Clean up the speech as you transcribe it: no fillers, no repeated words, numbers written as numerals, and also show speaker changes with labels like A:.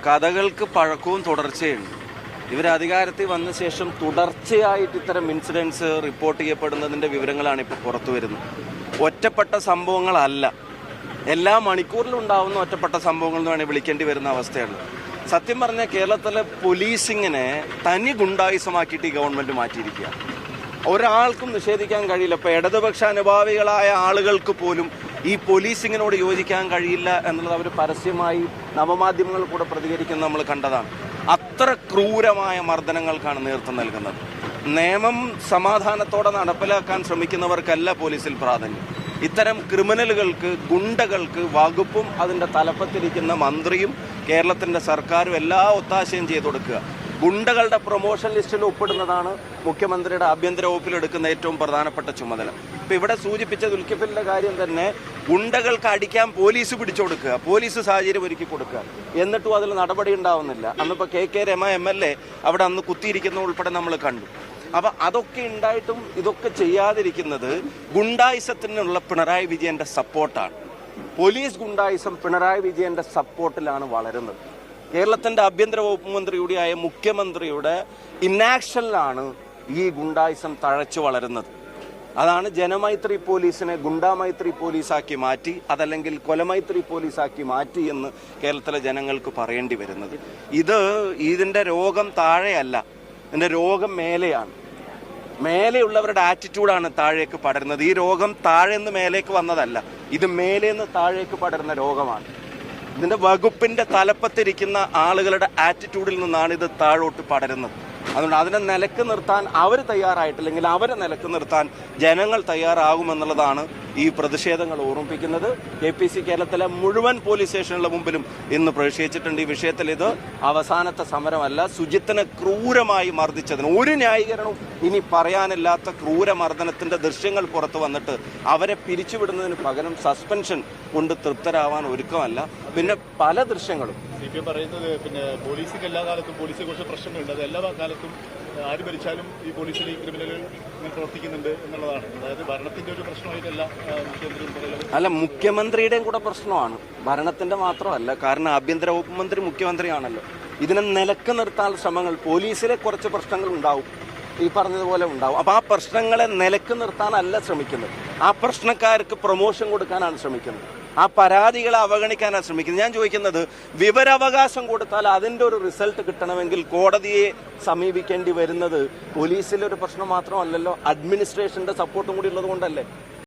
A: കഥകൾക്ക് പഴക്കവും തുടർച്ചയുണ്ട്. ഇവർ അധികാരത്തിൽ വന്ന ശേഷം തുടർച്ചയായിട്ട് ഇത്തരം ഇൻസിഡൻസ് റിപ്പോർട്ട് ചെയ്യപ്പെടുന്നതിൻ്റെ വിവരങ്ങളാണ് ഇപ്പോൾ പുറത്തു വരുന്നത്. ഒറ്റപ്പെട്ട സംഭവങ്ങളല്ല, എല്ലാ മണിക്കൂറിലും ഉണ്ടാവുന്ന ഒറ്റപ്പെട്ട സംഭവങ്ങൾ എന്ന് വേണമെങ്കിൽ വിളിക്കേണ്ടി വരുന്ന അവസ്ഥയാണ്. സത്യം പറഞ്ഞാൽ കേരളത്തിലെ പോലീസിങ്ങിനെ തനി ഗുണ്ടായുസമാക്കിയിട്ട് ഈ ഗവൺമെൻറ് മാറ്റിയിരിക്കുക. ഒരാൾക്കും നിഷേധിക്കാൻ കഴിയില്ല. ഇപ്പോൾ ഇടതുപക്ഷ അനുഭാവികളായ ആളുകൾക്ക് പോലും ഈ പോലീസിങ്ങിനോട് യോജിക്കാൻ കഴിയില്ല എന്നുള്ളത് അവർ പരസ്യമായി നവമാധ്യമങ്ങൾ കൂടെ പ്രതികരിക്കുന്നത് നമ്മൾ കണ്ടതാണ്. അത്ര ക്രൂരമായ മർദ്ദനങ്ങൾക്കാണ് നേതൃത്വം നൽകുന്നത്. നിയമം സമാധാനത്തോടെ നടപ്പിലാക്കാൻ ശ്രമിക്കുന്നവർക്കല്ല പോലീസിൽ പ്രാധാന്യം. ഇത്തരം ക്രിമിനലുകൾക്ക്, ഗുണ്ടകൾക്ക് വകുപ്പും അതിൻ്റെ തലപ്പത്തിരിക്കുന്ന മന്ത്രിയും കേരളത്തിൻ്റെ സർക്കാരും എല്ലാ ഒത്താശയും ചെയ്തു കൊടുക്കുക. ഗുണ്ടകളുടെ പ്രൊമോഷൻ ലിസ്റ്റിൽ ഒപ്പിടുന്നതാണ് മുഖ്യമന്ത്രിയുടെ ആഭ്യന്തര വകുപ്പിൽ എടുക്കുന്ന ഏറ്റവും പ്രധാനപ്പെട്ട ചുമതല. ഇപ്പം ഇവിടെ സൂചിപ്പിച്ച ദുൽഖിഫിലിൻ്റെ കാര്യം തന്നെ, ഗുണ്ടകൾക്ക് അടിക്കാൻ പോലീസ് പിടിച്ചു കൊടുക്കുക, പോലീസ് സാഹചര്യം ഒരുക്കി കൊടുക്കുക, എന്നിട്ടും അതിൽ നടപടി ഉണ്ടാവുന്നില്ല. അന്നിപ്പോൾ കെ രമ MLA അവിടെ അന്ന് കുത്തിയിരിക്കുന്ന ഉൾപ്പെടെ നമ്മൾ കണ്ടു. അപ്പം അതൊക്കെ ഉണ്ടായിട്ടും ഇതൊക്കെ ചെയ്യാതിരിക്കുന്നത് ഗുണ്ടായിസത്തിനുള്ള പിണറായി വിജയൻ്റെ സപ്പോർട്ടാണ്. പോലീസ് ഗുണ്ടായിസം പിണറായി വിജയൻ്റെ സപ്പോർട്ടിലാണ് വളരുന്നത്. കേരളത്തിൻ്റെ ആഭ്യന്തര വകുപ്പ് മന്ത്രി കൂടിയായ മുഖ്യമന്ത്രിയുടെ ഇന്നാക്ഷനിലാണ് ഈ ഗുണ്ടായിസം തഴച്ചു വളരുന്നത്. അതാണ് ജനമൈത്രി പോലീസിനെ ഗുണ്ടാമൈത്രി പോലീസാക്കി മാറ്റി, അതല്ലെങ്കിൽ കൊലമൈത്രി പോലീസാക്കി മാറ്റി എന്ന് കേരളത്തിലെ ജനങ്ങൾക്ക് പറയേണ്ടി വരുന്നത്. ഇതിൻ്റെ രോഗം താഴെയല്ല, ഇതിൻ്റെ രോഗം മേലെയാണ്. മേലെയുള്ളവരുടെ ആറ്റിറ്റ്യൂഡാണ് താഴേക്ക് പടരുന്നത്. ഈ രോഗം താഴെ നിന്ന് മേലേക്ക് വന്നതല്ല, ഇത് മേലേന്ന് താഴേക്ക് പടരുന്ന രോഗമാണ്. ഇതിൻ്റെ വകുപ്പിൻ്റെ തലപ്പത്തിരിക്കുന്ന ആളുകളുടെ ആറ്റിറ്റ്യൂഡിൽ നിന്നാണ് ഇത് താഴോട്ട് പടരുന്നത്. അതുകൊണ്ട് അതിനെ നിലക്ക് നിർത്താൻ അവർ തയ്യാറായിട്ടില്ലെങ്കിൽ അവരെ നിലക്ക് നിർത്താൻ ജനങ്ങൾ തയ്യാറാകുമെന്നുള്ളതാണ് ഈ പ്രതിഷേധങ്ങൾ ഓർമ്മിപ്പിക്കുന്നത്. KPC കേരളത്തിലെ മുഴുവൻ പോലീസ് സ്റ്റേഷനുകളുടെ മുമ്പിലും ഇന്ന് പ്രതിഷേധിച്ചിട്ടുണ്ട്. ഈ വിഷയത്തിൽ ഇത് അവസാനത്തെ സമരമല്ല. സുജിത്തിനെ ക്രൂരമായി മർദ്ദിച്ചതിന് ഒരു ന്യായീകരണവും ഇനി പറയാനില്ലാത്ത ക്രൂരമർദ്ദനത്തിൻ്റെ ദൃശ്യങ്ങൾ പുറത്തു വന്നിട്ട് അവരെ പിരിച്ചുവിടുന്നതിന് പകരം സസ്പെൻഷൻ കൊണ്ട് തൃപ്തരാവാൻ ഒരുക്കമല്ല. പിന്നെ പല ദൃശ്യങ്ങളും
B: CPM പറയുന്നത്, പിന്നെ പോലീസിന് എല്ലാ കാലത്തും പോലീസിനെ കുറിച്ച് പ്രശ്നങ്ങളുണ്ട്, അത് എല്ലാ കാലത്തും ആര് ഭരിച്ചാലും ഈ പോലീസിൽ ഈ ക്രിമിനലുകൾ പ്രവർത്തിക്കുന്നുണ്ട് എന്നുള്ളതാണ്. അതായത് ഭരണത്തിന്റെ ഒരു പ്രശ്നമായിട്ടല്ല മുഖ്യമന്ത്രി
A: അല്ല, മുഖ്യമന്ത്രിയുടെയും കൂടെ പ്രശ്നമാണ്, ഭരണത്തിന്റെ മാത്രമല്ല. കാരണം ആഭ്യന്തര വകുപ്പ് മന്ത്രി മുഖ്യമന്ത്രിയാണല്ലോ. ഇതിനെ നിലക്ക് നിർത്താൻ ശ്രമങ്ങൾ, പോലീസിലെ കുറച്ച് പ്രശ്നങ്ങൾ ഉണ്ടാവും, ഈ പറഞ്ഞതുപോലെ ഉണ്ടാവും. അപ്പോൾ ആ പ്രശ്നങ്ങളെ നിലക്ക് നിർത്താനല്ല ശ്രമിക്കുന്നത്, ആ പ്രശ്നക്കാർക്ക് പ്രൊമോഷൻ കൊടുക്കാനാണ് ശ്രമിക്കുന്നത്, ആ പരാതികളെ അവഗണിക്കാനാണ് ശ്രമിക്കുന്നത്. ഞാൻ ചോദിക്കുന്നത്, വിവരാവകാശം കൊടുത്താൽ അതിൻ്റെ ഒരു റിസൾട്ട് കിട്ടണമെങ്കിൽ കോടതിയെ സമീപിക്കേണ്ടി വരുന്നത് പോലീസിലെ ഒരു പ്രശ്നം മാത്രമല്ലല്ലോ, അഡ്മിനിസ്ട്രേഷന്റെ സപ്പോർട്ടും കൂടി ഉള്ളത് കൊണ്ടല്ലേ.